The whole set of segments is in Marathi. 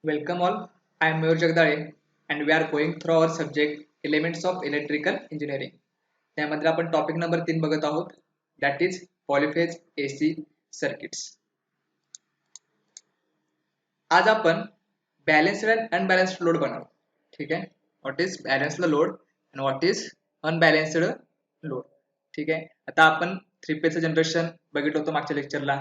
Welcome all. I am Mayur Jagdale and we are going through our subject Elements of Electrical Engineering. त्यामध्ये आपण टॉपिक नंबर 3 बघत आहोत that is polyphase AC circuits. आज आपण बॅलन्स्ड अँड अनबॅलन्स्ड लोड बनवू. ठीक आहे. What is balanced load and what is unbalanced load. ठीक आहे. आता आपण थ्री फेजचं जनरेशन बघितलं होतं मागच्या लेक्चरला.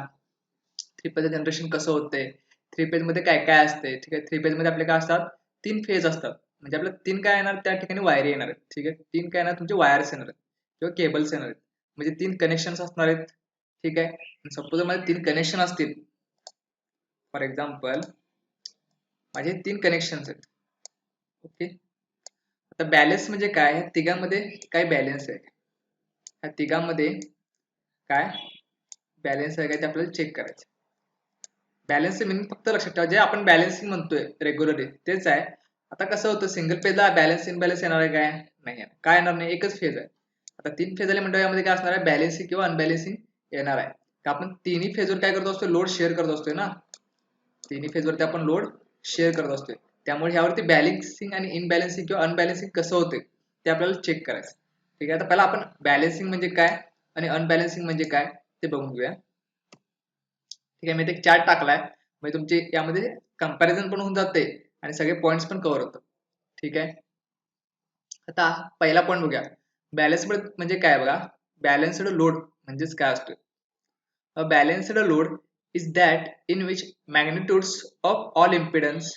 थ्री फेजचं जनरेशन कसं होते, थ्री फेज मध्ये काय काय असते. ठीक आहे. थ्री फेज मध्ये आपले काय असतात, तीन फेज असतात. म्हणजे आपल्याला तीन काय येणार, त्या ठिकाणी वायर येणार आहेत. ठीक आहे. तीन काय येणार, तुमचे वायर्स येणार आहेत किंवा केबल्स येणार आहेत. म्हणजे तीन कनेक्शन असणार आहेत. ठीक आहे. सपोज माझे तीन कनेक्शन असतील, फॉर एक्झाम्पल माझे तीन कनेक्शन आहेत. ओके. आता बॅलन्स म्हणजे काय, ह्या तिघांमध्ये काय बॅलन्स आहे, ह्या तिघांमध्ये काय बॅलन्स आहे काय ते आपल्याला चेक करायचं. बॅलन्स मिनिंग फक्त लक्षात ठेवा, जे आपण बॅलन्सिंग म्हणतोय रेग्युलरली तेच आहे. आता कसं होतं, सिंगल फेजला बॅलन्स इनबॅलन्स येणार आहे काय, नाही काय येणार नाही, एकच फेज आहे. आता तीन फेज आले म्हणजे यामध्ये काय असणार आहे, बॅलन्सिंग किंवा अनबॅलन्सिंग येणार आहे. का आपण तिन्ही फेजवर काय करत असतो, लोड शेअर करत असतोय ना. तिन्ही फेजवरती आपण लोड शेअर करत असतोय. त्यामुळे ह्यावरती बॅलन्सिंग आणि इनबॅलन्सिंग किंवा अनबॅलन्सिंग कसं होते ते आपल्याला चेक करायचं. ठीक आहे. आता पहिला आपण बॅलन्सिंग म्हणजे काय आणि अनबॅलन्सिंग म्हणजे काय ते बघून घेऊया. ठीक आहे. मी एक चार्ट टाकलाय, म्हणजे तुमचे यामध्ये कंपॅरिझन पण होऊन जाते आणि सगळे पॉइंट्स पण कव्हर होतात. ठीक आहे. आता पहिला पॉईंट बघूया. बॅलन्स्ड म्हणजे काय बघा. बॅलन्स्ड लोड म्हणजेच काय असतो. अ balanced load is that in which magnitudes of all impedance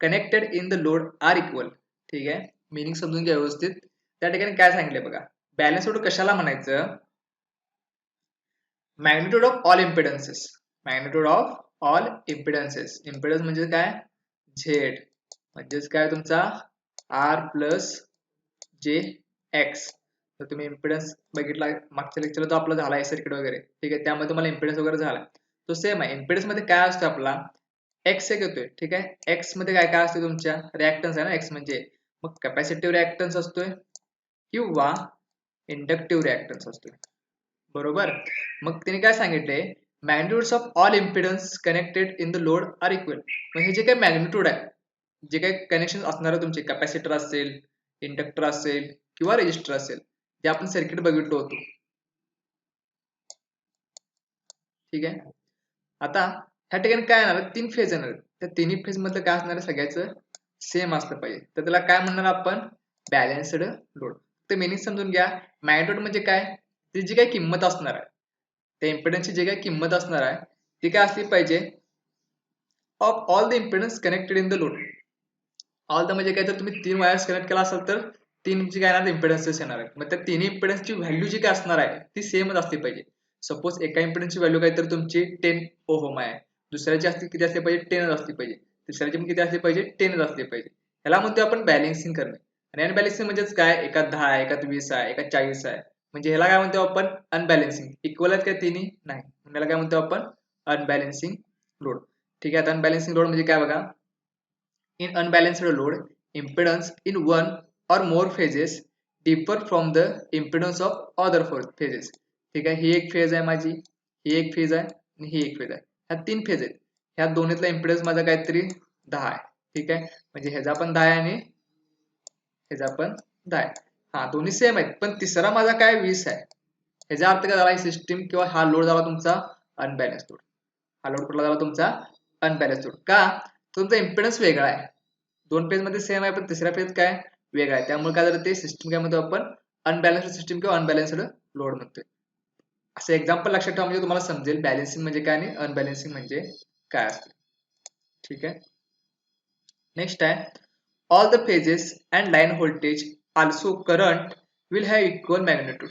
connected in the load are equal. ठीक आहे. मिनिंग समजून घ्या व्यवस्थित. त्या ठिकाणी काय सांगितले बघा, बॅलन्स लोड कशाला म्हणायचं, magnitude of all impedances. Magnitude of all impedances. Impedance म्हणजे काय, झेड म्हणजेच काय तुमचा आर प्लस जे एक्स. तर तुम्ही इम्पिडन्स बघितला मागच्या लेक्चरला, तो आपला झाला आहे सर्किट वगैरे. ठीक आहे. त्यामध्ये तुम्हाला इम्पिडन्स वगैरे झाला, तो सेम आहे. इम्पिडन्स मध्ये काय असतो आपला, एक्स एक येतोय. ठीक आहे. एक्स मध्ये काय काय असते, तुमच्या रिॲक्टन्स आहे ना एक्स म्हणजे. मग कॅपॅसिटिव्ह रिॲक्टन्स असतोय किंवा इंडक्टिव्ह रिॲक्टन्स असतोय. बरोबर. मग तिने काय सांगितले, magnitudes of all impedance connected in the load are equal. मग हे जे काही मॅग्निट्यूड आहे, जे काही कनेक्शन असणार आहे तुमचे, कॅपॅसिटर असेल, इंडक्टर असेल किंवा रेजिस्टर असेल, जे आपण सर्किट बघितलो होतो. ठीक आहे. आता ह्या ठिकाणी काय येणार, तीन फेज येणार. त्या तिन्ही फेज मधलं काय असणार, सगळ्याचं सेम असलं पाहिजे. तर त्याला काय म्हणणार आपण, बॅलन्स्ड लोड. तर मिनिंग समजून घ्या. मॅग्निट्यूड म्हणजे काय, ती जी काही किंमत असणार आहे, त्या इम्पिडन्सची जी काही किंमत असणार आहे ती काय असली पाहिजे, of all the impedance connected in the load. All the म्हणजे काय, तर तुम्ही तीन वायर्स कनेक्ट केला असेल तर तीन जी काय येणार इम्पिडन्सेस येणार आहेत. मग त्या तिन्ही इम्पिडन्सची व्हॅल्यू जी काय असणार आहे ती सेमच असली पाहिजे. सपोज एका इम्पिडन्सची व्हॅल्यू काय तर तुमची 10 ओहम आहे, दुसऱ्याची असती किती असली पाहिजे, 10 असली पाहिजे, तिसऱ्याची पण किती असली पाहिजे, 10 असली पाहिजे. ह्याला म्हणतो आपण बॅलन्सिंग करणे. आणि अनबॅलन्सिंग म्हणजेच काय, एकात 10 आहे, एकात 20 आहे, एकात 40 आहे, म्हणजे ह्याला काय म्हणतो आपण, अनबॅलन्सिंग. इक्वल आहेत काय तिन्ही, नाही, ह्याला काय म्हणतो आपण, अनबॅलन्सिंग लोड. ठीक आहे. आता अनबॅलन्सिंग लोड म्हणजे काय बघा, in unbalanced load, impedance in one or more phases differ from the impedance of other four phases. ठीक आहे. ही एक फेज आहे माझी, ही एक फेज आहे आणि ही एक फेज आहे. ह्या तीन फेज आहेत. ह्या दोन्हीतला इम्पिडन्स माझा काहीतरी 10 आहे. ठीक आहे. म्हणजे ह्याचा पण 10 आहे आणि ह्याचा पण 10 आहे. हा दोन्ही सेम आहेत, पण तिसरा माझा काय 20 आहे. ह्याचा अर्थ काय झाला, सिस्टीम किंवा हा लोड झाला तुमचा अनबॅलन्स लोड. हा लोड कुठला झाला तुमचा, अनबॅलन्स लोड. का, तुमचा इम्पिडन्स वेगळा आहे. दोन पेज मध्ये सेम आहे पण तिसऱ्या पेज काय वेगळा आहे. त्यामुळे काय झालं, ते सिस्टीम काय म्हणतो आपण, अनबॅलन्स्ड सिस्टीम किंवा अनबॅलन्स्ड लोड म्हणतोय. असं एक्झाम्पल लक्षात ठेवा म्हणजे तुम्हाला समजेल बॅलन्सिंग म्हणजे काय आणि अनबॅलन्सिंग म्हणजे काय असते. ठीक आहे. नेक्स्ट आहे, all the phases and line voltage also current will have equal magnitude.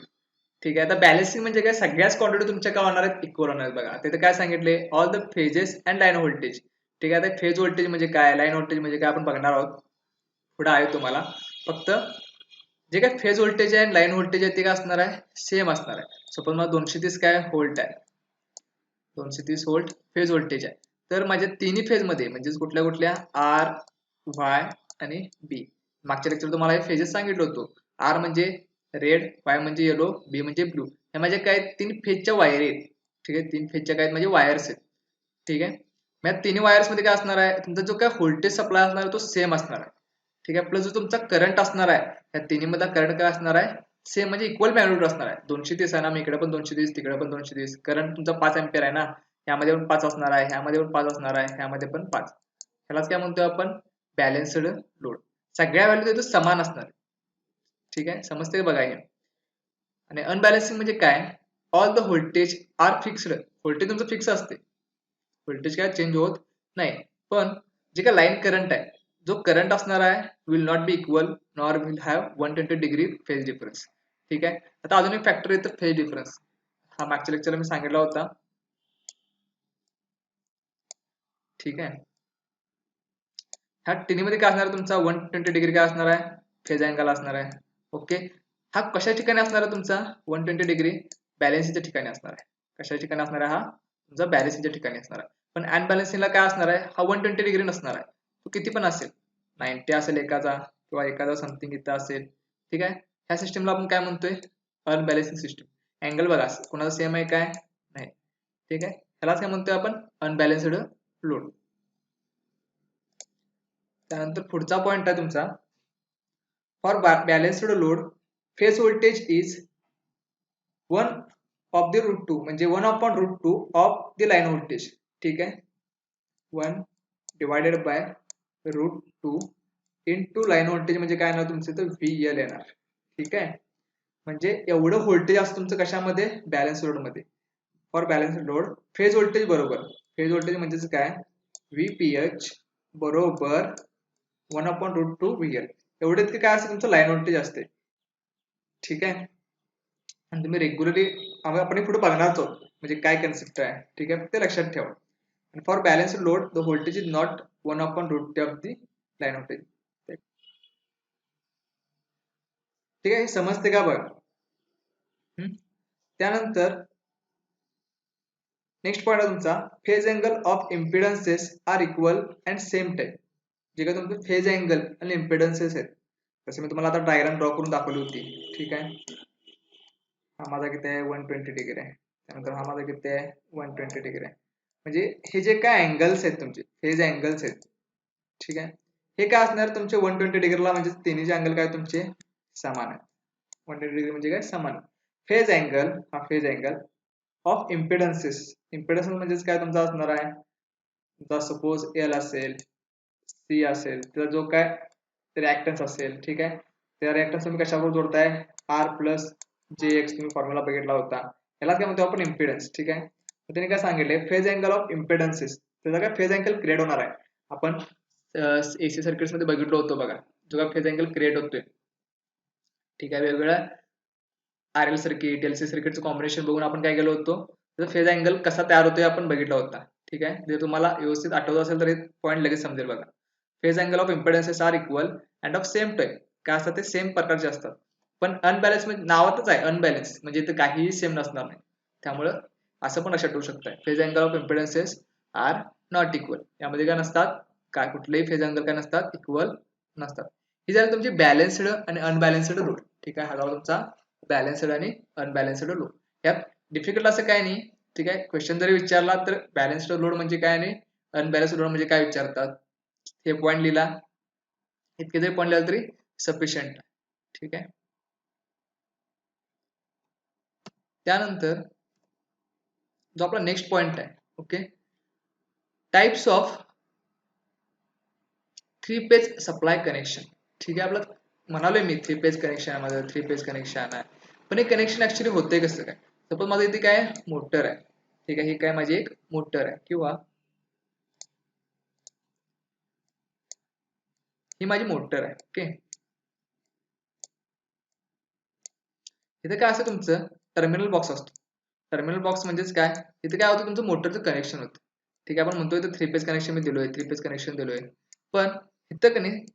ठीक आहे. आता बॅलन्सिंग म्हणजे काय, सगळ्याच क्वांटिटी तुमच्या काय होणार आहेत, इक्वल होणार आहेत. बघा तिथे काय सांगितले, all the phases and line voltage. ठीक आहे. आता फेज व्होल्टेज म्हणजे काय, लाईन व्होल्टेज म्हणजे काय आपण बघणार आहोत, पुढे आहे तुम्हाला. फक्त जे काय फेज व्होल्टेज आहे आणि लाईन व्होल्टेज आहे ते काय असणार आहे, सेम असणार आहे. सपोज मला 230 काय व्होल्ट आहे, 230 व्होल्ट फेज व्होल्टेज आहे. तर माझ्या तिन्ही फेज मध्ये म्हणजेच कुठल्या कुठल्या, आर, वाय आणि बी. मागच्या लेक्चर तुम्हाला हे फेजेस सांगितलं होतो. आर म्हणजे रेड, वाय म्हणजे येलो, बी म्हणजे ब्लू. हे माझ्या काय तीन फेजच्या वायर आहेत. ठीक आहे. तीन फेजच्या काय म्हणजे वायर्स आहेत. ठीक आहे. मग तिन्ही वायर्स मध्ये काय असणार आहे, तुमचा जो काय व्होल्टेज सप्लाय असणार आहे तो सेम असणार आहे. ठीक आहे. प्लस जो तुमचा करंट असणार आहे या तिन्ही मधला करंट काय असणार आहे, सेम म्हणजे इक्वल मॅग्निट्यूड असणार आहे. 230 आहे ना, मी इकडे पण 230 तिकडे पण 230. करंट तुमचा 5 अँपिअर आहे ना, ह्यामध्ये पण 5 असणार आहे, ह्यामध्ये पण 5 असणार आहे, ह्यामध्ये पण 5. ह्यालाच काय म्हणतोय आपण, बॅलन्स्ड लोड. सगळ्या व्हॅल्यू तिथे समान असणार. ठीक आहे, समजते बघा हे. आणि अनबॅलन्सिंग म्हणजे काय, all the voltage are fixed. Voltage तुमचं फिक्स असते, व्होल्टेज काय चेंज होत नाही. पण जे काय लाईन करंट आहे, जो करंट असणार आहे will not be equal nor will have 120 degree phase difference. ठीक आहे. आता अजून एक फॅक्टर येतं फेज डिफरन्स. हा मागच्या लेक्चरला मी सांगितला होता. ठीक आहे. ह्या तिन्हीमध्ये काय असणार आहे, तुमचा 120 डिग्री काय असणार आहे, फेज अँगल असणार आहे. ओके. हा कशा ठिकाणी असणार आहे तुमचा 120 डिग्री, बॅलन्सिंगच्या ठिकाणी असणार आहे. कशा ठिकाणी असणार आहे, हा तुमचा बॅलन्सिंगच्या ठिकाणी असणार आहे. पण अनबॅलन्सिंगला काय असणार आहे, हा 120 डिग्री नसणार आहे. तो किती पण असेल, 90 असेल एकाचा, किंवा एखादा समथिंग इथं असेल. ठीक आहे. ह्या सिस्टमला आपण काय म्हणतोय, अनबॅलन्सिंग सिस्टम. अँगल बघा कोणाचा सेम आहे काय नाही. ठीक आहे. ह्यालाच काय म्हणतोय आपण, अनबॅलन्स्ड लोड. त्यानंतर पुढचा पॉइंट आहे तुमचा, for balanced load phase voltage is 1 of the root 2, म्हणजे 1/√2 ऑफ द लाईन व्होल्टेज. ठीक आहे. 1 divided by √2 into line voltage, म्हणजे काय येणार तुमचं तर VL येणार. ठीक आहे. म्हणजे एवढं व्होल्टेज असतं तुमचं कशामध्ये, बॅलन्स लोड मध्ये. For balance load phase voltage बरोबर, फेज व्होल्टेज म्हणजेच काय, VPH बरोबर 1/√2 VL. एवढे इतके काय असते तुमचं लाईन व्होल्टेज असते. ठीक आहे. आणि तुम्ही रेग्युलरली आपण पुढे बघणारच आहोत म्हणजे काय कन्सेप्ट आहे. ठीक आहे, ते लक्षात ठेवा. आणि for balance load the voltage is not 1/√2 of the line voltage. ठीक आहे, समजते का बघ. त्यानंतर नेक्स्ट पॉईंट आहे तुमचा, phase angle of impedances are equal and same type. जे काय तुमचं फेज अँगल आणि इम्पिडन्सेस आहेत, तसे मी तुम्हाला आता डायग्राम ड्रॉ करून दाखवली होती. ठीक आहे. हा माझा किती आहे, 120 डिग्री आहे. त्यानंतर हा माझा किती आहे, 120 डिग्री आहे. म्हणजे हे जे काय अँगल्स आहेत तुमचे, फेज अँगल्स आहेत. ठीक आहे. हे काय असणार तुमचे 120 डिग्रीला, म्हणजे तिन्ही अँगल काय तुमचे समान आहे. 120 डिग्री म्हणजे काय, समान. फेज अँगल, हा phase angle of impedances. Impedance म्हणजेच काय तुमचा असणार आहे, तुमचा सपोज एल असेल, सी असेल, त्याचा जो काय रिॲक्टन्स असेल. ठीक आहे. त्या रिॲक्टन्स तुम्ही कशावर जोडताय, आर प्लस JX तुम्ही फॉर्म्युला बघितला होता. याला काय म्हणतो आपण, इम्पिडन्स. ठीक आहे. त्याने काय सांगितले, फेज अँगल ऑफ इम्पिडन्सेस, त्याचा काय फेज अँगल क्रिएट होणार आहे. आपण AC सर्किट्स मध्ये बघितलं होतं बघा, जो काय फेज अँगल क्रिएट होतोय. ठीक आहे. वेगवेगळ्या RL सर्किट, LC सर्किटचं कॉम्बिनेशन बघून आपण काय केलं होतो, त्याचा फेज अँगल कसा तयार होतोय आपण बघितला होता. ठीक आहे. जर तुम्हाला व्यवस्थित आठवत असेल तर एक पॉईंट लगेच समजेल बघा. Phase angle of impedances are equal and of same type. काय असतात ते सेम प्रकारचे असतात. पण अनबॅलन्स म्हणजे नावातच आहे अनबॅलन्स, म्हणजे इथे काहीही सेम नसणार नाही. त्यामुळं असं पण लक्षात ठेवू शकताय, phase angle of impedances are not equal. यामध्ये काय नसतात, काय कुठलेही फेज अँगल काय नसतात, इक्वल नसतात. ही झाली तुमची बॅलन्स्ड आणि अनबॅलन्स्ड लोड. ठीक आहे. हा झाला तुमचा बॅलन्स्ड आणि अनबॅलन्स्ड लोड. यात डिफिकल्ट असं काय नाही. ठीक आहे. क्वेश्चन जरी विचारला तर बॅलन्स्ड लोड म्हणजे काय आणि अनबॅलन्स्ड लोड म्हणजे काय विचारतात, हे पॉईंट लिहिला. इतके जरी पॉईंट लिहिला तरी सफिशियंट. ठीक आहे. त्यानंतर जो आपला नेक्स्ट पॉइंट आहे, okay, types of 3 page supply connection. ठीक आहे. आपलं म्हणालोय मी 3 पेज कनेक्शन आहे माझं, 3 पेज कनेक्शन आहे. पण हे कनेक्शन ऍक्च्युली होते कसं काय, सपोज माझं इथे काय मोटर आहे. ठीक आहे. ही काय माझी एक मोटर आहे, किंवा ही माझी मोटर आहे. ओके. इथे काय असतं तुमचं टर्मिनल बॉक्स असतो. टर्मिनल बॉक्स म्हणजेच काय, इथे काय होतं तुमचं मोटरचं कनेक्शन होतं. ठीक आहे. आपण म्हणतोय तर 3 पेज कनेक्शन मी दिलोय, 3 पेज कनेक्शन दिलोय. पण इथं का नाही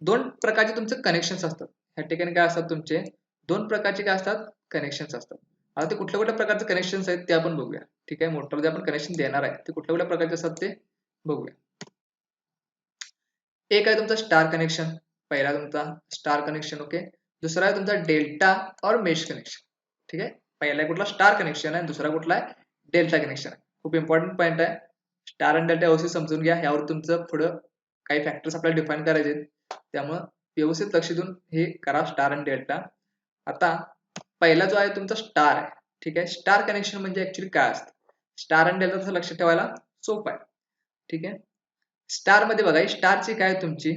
दोन प्रकारचे तुमचे कनेक्शन्स असतात. ह्या ठिकाणी काय असतात तुमचे दोन प्रकारचे काय असतात, कनेक्शन्स असतात. आता ते कुठल्या कुठल्या प्रकारचे कनेक्शन्स आहेत ते आपण बघूया. ठीक आहे. मोटर जे आपण कनेक्शन देणार आहे ते कुठल्या कुठल्या प्रकारचे असतात ते बघूया. एक आहे तुमचा स्टार कनेक्शन, पहिला तुमचा स्टार कनेक्शन. ओके. दुसरा आहे तुमचा डेल्टा और मेश कनेक्शन. ठीक आहे. पहिला कुठला स्टार कनेक्शन आहे, दुसरा कुठला आहे डेल्टा कनेक्शन आहे. खूप इम्पॉर्टंट पॉईंट आहे. स्टार आणि डेल्टा व्यवस्थित समजून घ्या. यावर तुमचं पुढं काही फॅक्टर्स आपल्याला डिफाईन करायचे आहेत, त्यामुळं व्यवस्थित लक्ष देऊन हे करा स्टार आणि डेल्टा. आता पहिला जो आहे तुमचा स्टार आहे, ठीक आहे. स्टार कनेक्शन म्हणजे ऍक्च्युली काय असतं, स्टार आणि डेल्टा लक्ष ठेवायला सोपं आहे, ठीक आहे. स्टार मध्ये बघा, स्टारची काय तुमची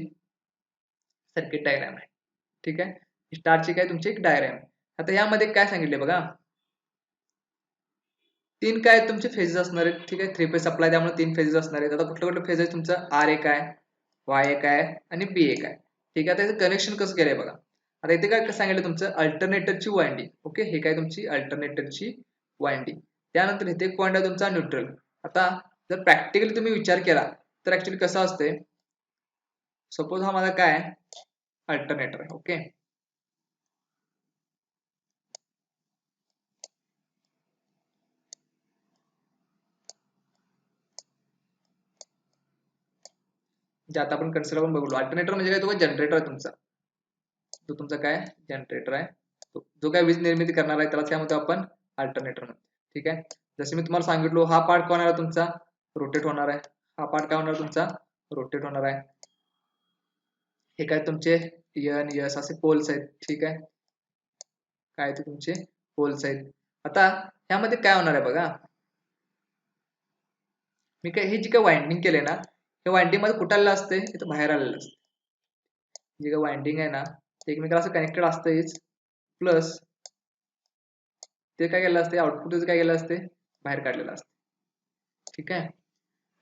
सर्किट डायग्राम आहे, ठीक आहे. स्टारची काय तुमची एक डायग्राम आहे. आता यामध्ये काय सांगितले बघा, तीन काय तुमचे फेजेस असणार आहेत, ठीक आहे. 3 फेज सप्लाय, त्यामुळे 3 फेजेस असणार आहेत. आता कुठलं कुठलं फेज आहे तुमचा, आर एक आहे, वाय एक आहे आणि बी एक आहे, ठीक आहे. त्याचं कनेक्शन कसं केलंय बघा. आता इथे काय सांगितलं तुमचं अल्टरनेटरची वाइंडिंग, ओके. हे काय तुमची अल्टरनेटरची वाइंडिंग. त्यानंतर इथे एक पॉईंट आहे तुमचा न्यूट्रल. आता जर प्रॅक्टिकली तुम्ही विचार केला तर ऍक्च्युली कसं असते, सपोज हा माझा काय अल्टरनेटर आहे, ओके. जे आता आपण कन्सिडर करून बघलो, अल्टरनेटर म्हणजे काय, तो जनरेटर आहे तुमचा, तो तुमचा काय जनरेटर आहे, जो काय वीज निर्मिती करणार आहे त्याला काय म्हणतो आपण अल्टरनेटर म्हणतो, ठीक आहे. जसे मी तुम्हाला सांगितलो, हा पार्ट काय होणार आहे तुमचा रोटेट होणार आहे, हा पार्ट काय होणार तुमचा रोटेट होणार आहे. हे काय तुमचे एन एस असे पोल्स आहेत, ठीक आहे. काय ते तुमचे पोल्स आहेत. आता ह्यामध्ये काय होणार आहे बघा, मी काय हे जे काय वाइंडिंग केले ना, हे वाइंडिंग मध्ये कुठे आलेलं असते, इथं बाहेर आलेलं असते. जे काय वाइंडिंग आहे ना ते एकमेकाला असं कनेक्टेड असतेच, प्लस ते काय केलं असते, आउटपुट काय केलं असते बाहेर काढलेलं असते, ठीक आहे.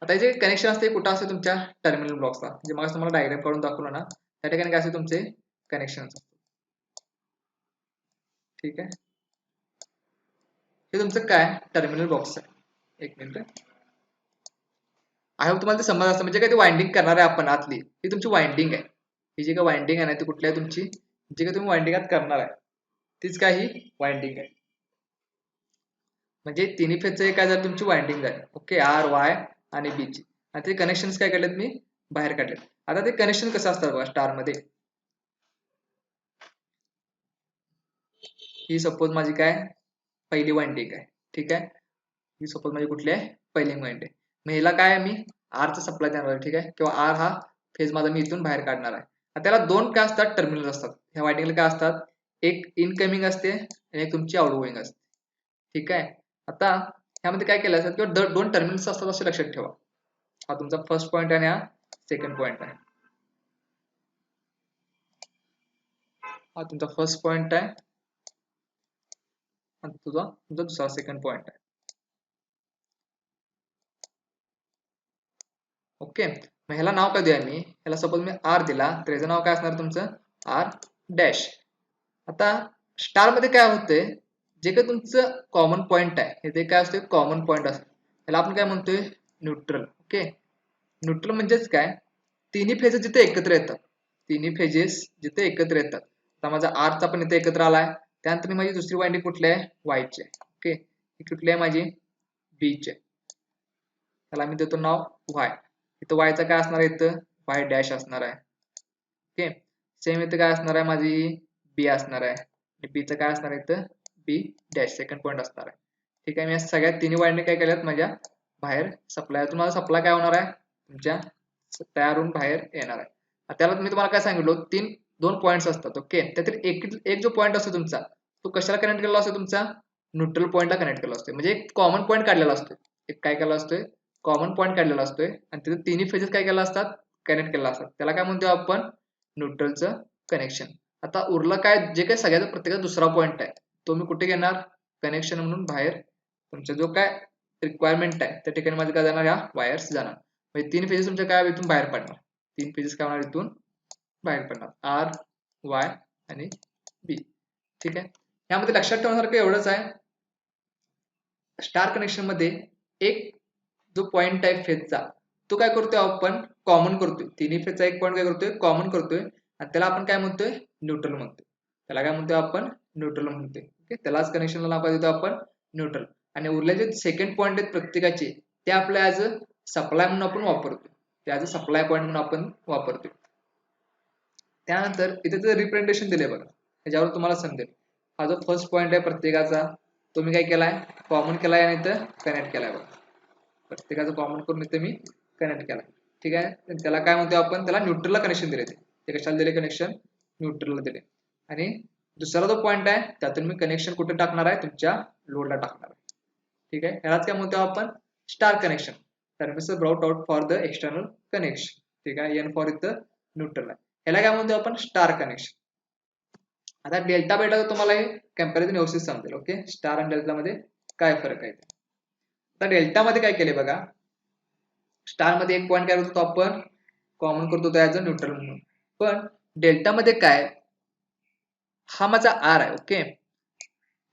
आता हे जे कनेक्शन असते कुठं असते तुमच्या टर्मिनल ब्लॉक्सला, जे मग तुम्हाला डायग्राम काढून दाखवलं ना त्या ठिकाणी काय असते तुमचे कनेक्शन, ठीक आहे. हे तुमचं काय टर्मिनल बॉक्स आहे. एक मिनिट, आय होप तुम्हाला ते समज असतं, म्हणजे काय ते वाइंडिंग करणार आहे आपण आतली, ही तुमची वाइंडिंग आहे. ही जी काय वाइंडिंग आहे ना ती कुठली आहे तुमची, जी काय तुम्ही वाइंडिंग आत करणार आहे तीच काय ही वाइंडिंग आहे. म्हणजे तिन्ही फेजचं काय झालं तुमची वाइंडिंग आहे, ओके. आर वाय आणि बी ची, आणि ते कनेक्शन काय केलेत मी बाहेर काढलेत. आता ते कनेक्शन कसं असतात बघा स्टार मध्ये, ही सपोज माझी काय पहिली वाइंडिंग आहे, ठीक आहे. ही सपोज माझी कुठली आहे पहिली वाइंडिंग. मग ह्याला काय आहे मी आरचा सप्लाय देणार आहे, ठीक आहे. किंवा आर हा फेज माझा मी इथून बाहेर काढणार आहे. त्याला दोन काय असतात टर्मिनल असतात ह्या वाइंडिंगला, काय असतात एक इनकमिंग असते आणि एक तुमची आउटगोइंग असते, ठीक आहे. आता ह्यामध्ये काय केलं असतं किंवा दोन टर्मिनल्स असतात असे लक्षात ठेवा. हा तुमचा फर्स्ट पॉईंट आहे आणि हा सेकंड पॉईंट आहे. हा तुमचा फर्स्ट पॉईंट आहे आणि तुमचा दुसरा सेकंड पॉईंट आहे, ओके. मग ह्याला नाव काय देऊया मी, ह्याला सपोज मी आर दिला तर याचं नाव काय असणार तुमचं आर डॅश. आता स्टार मध्ये काय होतंय, जे काही तुमचं कॉमन पॉईंट आहे हे काय असते कॉमन पॉईंट असतं, ह्याला आपण काय म्हणतोय न्यूट्रल, ओके. न्यूट्रल म्हणजेच काय, तिन्ही फेजेस जिथे एकत्र येतात, तिन्ही फेजेस जिथे एकत्र येतात. आता माझा आरचा पण इथे एकत्र आलाय, त्यानंतर माझी दुसरी वाइंडिंग कुठली आहे वायची आहे, ओके. ही कुठली आहे माझी बीची आहे, त्याला मी देतो नाव वाय. इथं वायचा काय असणार आहे, इथं वाय डॅश असणार आहे, ओके. सेम इथं काय असणार आहे माझी बी असणार आहे, आणि बीचं काय असणार आहे इथं बी डॅश सेकंड पॉईंट असणार आहे, ठीक आहे. मी सगळ्यात तिन्ही वाइंडिंग काय केल्यात माझ्या बाहेर सप्लाय, तुम्हाला सप्लाय काय होणार आहे तुमच्या तयार होऊन बाहेर येणार आहे. त्याला मी तुम्हाला काय सांगितलो, दोन पॉईंट्स असतात, ओके. त्यातील एक जो पॉईंट असतो तुमचा तो कशाला कनेक्ट केलेला असतो, तुमचा न्यूट्रल पॉईंटला कनेक्ट केला असतो. म्हणजे एक कॉमन पॉईंट काढलेला असतो, एक काय केला असतोय कॉमन पॉईंट काढलेला असतोय, आणि तिथे तिन्ही फेजेस काय केला असतात कनेक्ट केला असतात, त्याला काय म्हणतो आपण न्यूट्रलचं कनेक्शन. आता उरलं काय, जे काही सगळ्याचा प्रत्येकाचा दुसरा पॉईंट आहे तो मी कुठे घेणार कनेक्शन म्हणून बाहेर, तुमचा जो काय रिक्वायरमेंट आहे त्या ठिकाणी माझे काय जाणार, ह्या वायर्स जाणार. म्हणजे तीन फेजेस तुमच्या काय इथून बाहेर पडणार, तीन फेजेस काय होणार इथून बाहेर पडणार, आर वाय आणि बी, ठीक आहे. यामध्ये लक्षात ठेवण्यासारखं एवढंच आहे, स्टार कनेक्शन मध्ये एक जो पॉइंट आहे फेजचा तो काय करतोय आपण कॉमन करतोय, तिन्ही फेजचा एक पॉइंट काय करतोय कॉमन करतोय, आणि त्याला आपण काय म्हणतोय न्यूट्रल म्हणतोय, त्याला काय म्हणतोय आपण न्यूट्रल म्हणतोय, ओके. त्यालाच कनेक्शनला नाव काय देतो आपण न्यूट्रल. आणि उरलेले सेकंड पॉइंट आहेत प्रत्येकाचे ते आपल्या ऍज अ सप्लाय म्हणून आपण वापरतो, ते ऍज अ सप्लाय पॉइंट म्हणून आपण वापरतो. त्यानंतर इथे जर रिप्रेझेंटेशन दिले बघा, त्याच्यावर तुम्हाला समजेल. हा जो फर्स्ट पॉइंट आहे प्रत्येकाचा तो मी काय केलाय कॉमन केलाय आणि इथं कनेक्ट केलाय बघा, प्रत्येकाचं कॉमन करून इथे मी कनेक्ट केला. ठीक आहे, त्याला काय म्हणतो आपण, त्याला न्यूट्रलला कनेक्शन दिले. ते कशाला दिले कनेक्शन, न्यूट्रलला दिले. आणि दुसरा जो पॉईंट आहे त्यातून मी कनेक्शन कुठे टाकणार आहे, तुमच्या लोडला टाकणार आहे. ठीक आहे, यालाच काय म्हणतो आपण, star connection. Service brought out for the external connection. ठीक आहे, एन फॉर इथं न्यूट्रल आहे, याला काय म्हणतो आपण, स्टार कनेक्शन. आता डेल्टा बेटा तुम्हाला हे कॅम्पॅरिझन व्यवस्थित समजेल. ओके, स्टार आणि डेल्टा मध्ये काय फरक आहे. आता डेल्टा मध्ये काय केले बघा, स्टार मध्ये एक पॉईंट काय करतो आपण, कॉमन करतो ऍज अ न्यूट्रल म्हणून. पण डेल्टा मध्ये काय, हा माझा आर आहे. ओके,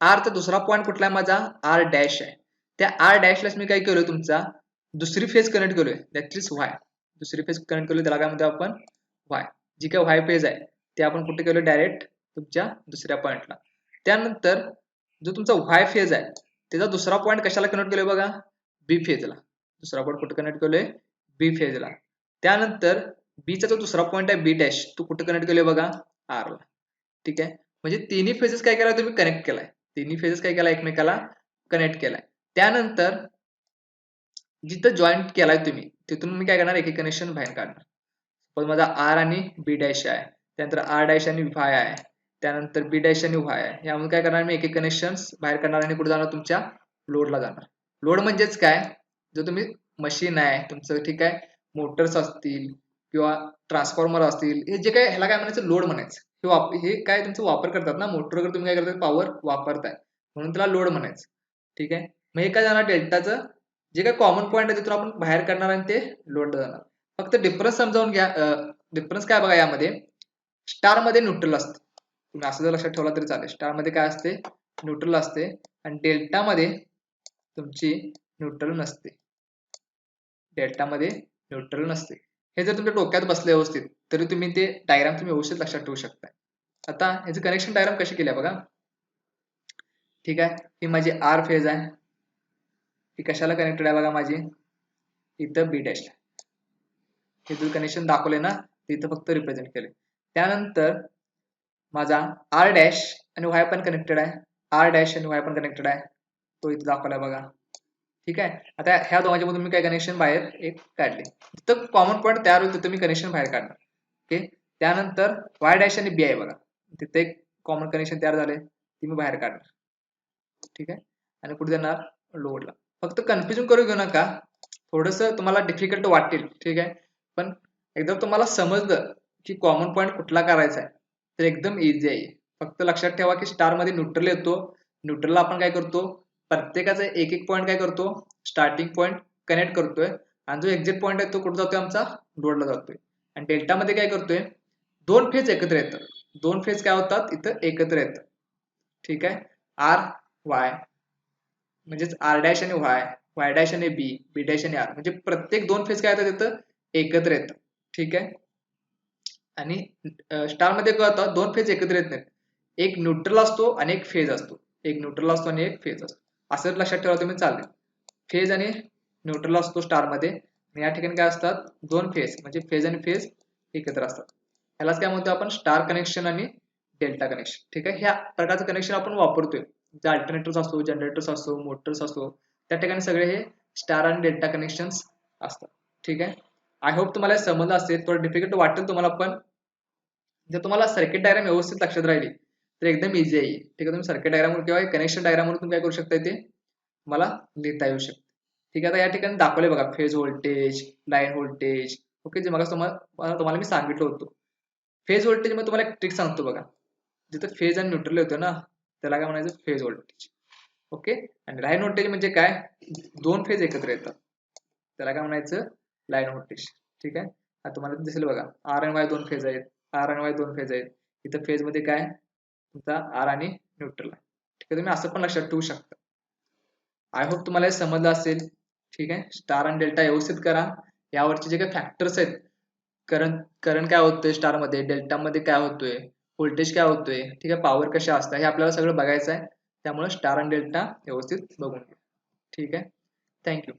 आर चा दुसरा पॉईंट कुठला आहे माझा, आर डॅश आहे. त्या आर डॅशला मी काय केलोय, तुमचा दुसरी फेज कनेक्ट केलोय, दॅट इज वाय. दुसरी फेज कनेक्ट केलोय, त्याला काय म्हणतो आपण, वाय. जी काय वाय फेज आहे ते आपण कुठे केलोय, डायरेक्ट तुमच्या दुसऱ्या पॉईंटला. त्यानंतर जो तुमचा वाय फेज आहे त्याचा दुसरा पॉईंट कशाला कनेक्ट केलोय बघा, बी फेजला. दुसरा पॉईंट कुठे कनेक्ट केलोय, बी फेजला. त्यानंतर बीचा जो दुसरा पॉईंट आहे बी डॅश, तो कुठे कनेक्ट केलोय बघा, आर ला. ठीक आहे, म्हणजे तिन्ही फेजेस काय केलाय तुम्ही, कनेक्ट केलाय. तिन्ही फेजेस काय केलाय, एकमेकाला कनेक्ट केलाय. त्यानंतर जिथं जॉईंट केलाय तुम्ही तिथून मी काय करणार, एक एक कनेक्शन बाहेर काढणार. पण माझा आर आणि बी डॅश आहे, त्यानंतर आर डॅश आणि वाय आहे, त्यानंतर बी डॅश आणि वाय आहे. यामध्ये काय करणार मी, एक एक कनेक्शन बाहेर काढणार आणि कुठे जाणार, तुमच्या लोडला जाणार. लोड म्हणजेच काय, जो तुम्ही मशीन आहे तुमचं, ठीक आहे, मोटर्स असतील किंवा ट्रान्सफॉर्मर असतील, हे जे काय, ह्याला काय म्हणायचं, लोड म्हणायचं. हे काय तुमचं वापर करतात ना, मोटर वगैरे तुम्ही काय करताय, पॉवर वापरताय, म्हणून त्याला लोड म्हणायचं. ठीक आहे, मग हे काय जाणार, डेल्टाचं जे काय कॉमन पॉईंट आहे तिथून आपण बाहेर काढणार आणि ते लोडला जाणार. फक्त डिफरन्स समजावून घ्या. डिफरन्स काय बघा, यामध्ये स्टार मध्ये न्यूट्रल असते. तुम्ही असं जर लक्षात ठेवला तरी चालेल. स्टार मध्ये काय असते, न्यूट्रल असते, आणि डेल्टा मध्ये तुमची न्यूट्रल नसते. डेल्टा मध्ये न्यूट्रल नसते. हे जर तुमच्या डोक्यात बसले व्यवस्थित तरी तुम्ही ते डायग्राम तुम्ही व्यवस्थित लक्षात ठेवू शकता. आता ह्याचे कनेक्शन डायग्राम कशी केली बघा. ठीक आहे, ही माझी आर फेज आहे, ही कशाला कनेक्टेड आहे बघा, माझी इथं बी डॅश. हे जो कनेक्शन दाखवले ना, इथं फक्त रिप्रेझेंट केले. त्यानंतर माझा आर डॅश आणि वाय पण कनेक्टेड आहे, आर डॅश आणि वाय पण कनेक्टेड आहे, तो इथं दाखवलाय बघा. ठीक आहे, आता ह्या दोघांच्या मधून मी काय कनेक्शन बाहेर एक काढले, तिथं कॉमन पॉईंट तयार होईल, तिथं मी कनेक्शन बाहेर काढणार. ओके, त्यानंतर वाय डॅश आणि बी आहे बघा, तिथे एक कॉमन कनेक्शन तयार झाले, ती मी बाहेर काढणार. ठीक आहे, आणि कुठे देणार, लोडला. फक्त कन्फ्युजन करू घेऊ नका, थोडस तुम्हाला डिफिकल्ट वाटेल. ठीक आहे, पण एकदा तुम्हाला समजलं की कॉमन पॉईंट कुठला करायचा आहे तर एकदम इझी आहे. फक्त लक्षात ठेवा की स्टार मध्ये न्यूट्रल येतो, न्यूट्रलला आपण काय करतो, प्रत्येकाचा एक एक पॉईंट काय करतो, स्टार्टिंग पॉईंट कनेक्ट करतोय, आणि जो एक्झिट पॉईंट आहे तो कुठे जातोय, आमचा लोडला जातोय. आणि डेल्टा मध्ये काय करतोय, दोन फेज एकत्र येतात. दोन फेज काय होतात, इथं एकत्र येतात. ठीक आहे, आर वाय म्हणजेच आर डॅश आणि वाय, वाय डॅश आणि बी, बी डॅश आणि आर, म्हणजे प्रत्येक दोन फेज काय येतात तिथं एकत्र येतात. ठीक आहे, आणि स्टार मध्ये काय होतं, दोन फेज एकत्र येत नाहीत, एक न्यूट्रल असतो आणि एक फेज असतो, एक न्यूट्रल असतो आणि एक फेज असतो. असं लक्षात ठेवा तुम्ही चालेल. फेज आणि न्यूट्रल असतो स्टार मध्ये, आणि या ठिकाणी काय असतात, दोन फेज, म्हणजे फेज आणि फेज एकत्र असतात. ह्यालाच काय म्हणतो आपण, स्टार कनेक्शन आणि डेल्टा कनेक्शन. ठीक आहे, ह्या प्रकारचं कनेक्शन आपण वापरतोय. जे अल्टरनेटर्स असतो, जनरेटर्स असतो, मोटर्स असतो, त्या ठिकाणी सगळे हे स्टार आणि डेल्टा कनेक्शन असतात. ठीक आहे, आय होप तुम्हाला समजलं असेल. थोडं डिफिकल्ट वाटेल तुम्हाला, पण जर तुम्हाला सर्किट डायग्राम व्यवस्थित लक्षात राहिली तर एकदम इझी आहे. ठीक आहे, तुम्ही सर्किट डायग्राम किंवा कनेक्शन डायग्राम तुम्ही काय करू शकता, ते मला लिहिता येऊ शकते. ठीक आहे, आता या ठिकाणी दाखवले बघा, phase voltage, line voltage. Okay, जे मग तुम्हाला मी सांगितलं होतं. फेज व्होल्टेज मध्ये तुम्हाला एक ट्रिक सांगतो बघा, जिथं फेज आणि न्यूट्रल होतं ना, त्याला काय म्हणायचं, फेज व्होल्टेज. ओके, आणि लाईन व्होल्टेज म्हणजे काय, दोन फेज एकत्र येतात, त्याला काय म्हणायचं, लाईन व्होल्टेज. ठीक आहे, आता तुम्हाला दिसेल बघा, आर आणि वाय दोन फेज आहेत, आर आणि वाय दोन फेज आहेत. इथं फेज मध्ये काय, तुमचा आर आणि न्यूट्रल आहे. ठीक आहे, तुम्ही असं पण लक्षात ठेवू शकता. आय होप तुम्हाला हे समजलं असेल. ठीक आहे, स्टार आणि डेल्टा व्यवस्थित करा. यावरचे जे काही फॅक्टर्स आहेत, करंट काय होतोय स्टार मध्ये, डेल्टा मध्ये काय होतोय, व्होल्टेज काय होतोय, ठीक आहे, पॉवर कशा असतात, हे आपल्याला सगळं बघायचं आहे. त्यामुळे स्टार आणि डेल्टा व्यवस्थित बघून घ्या. ठीक आहे, थँक्यू.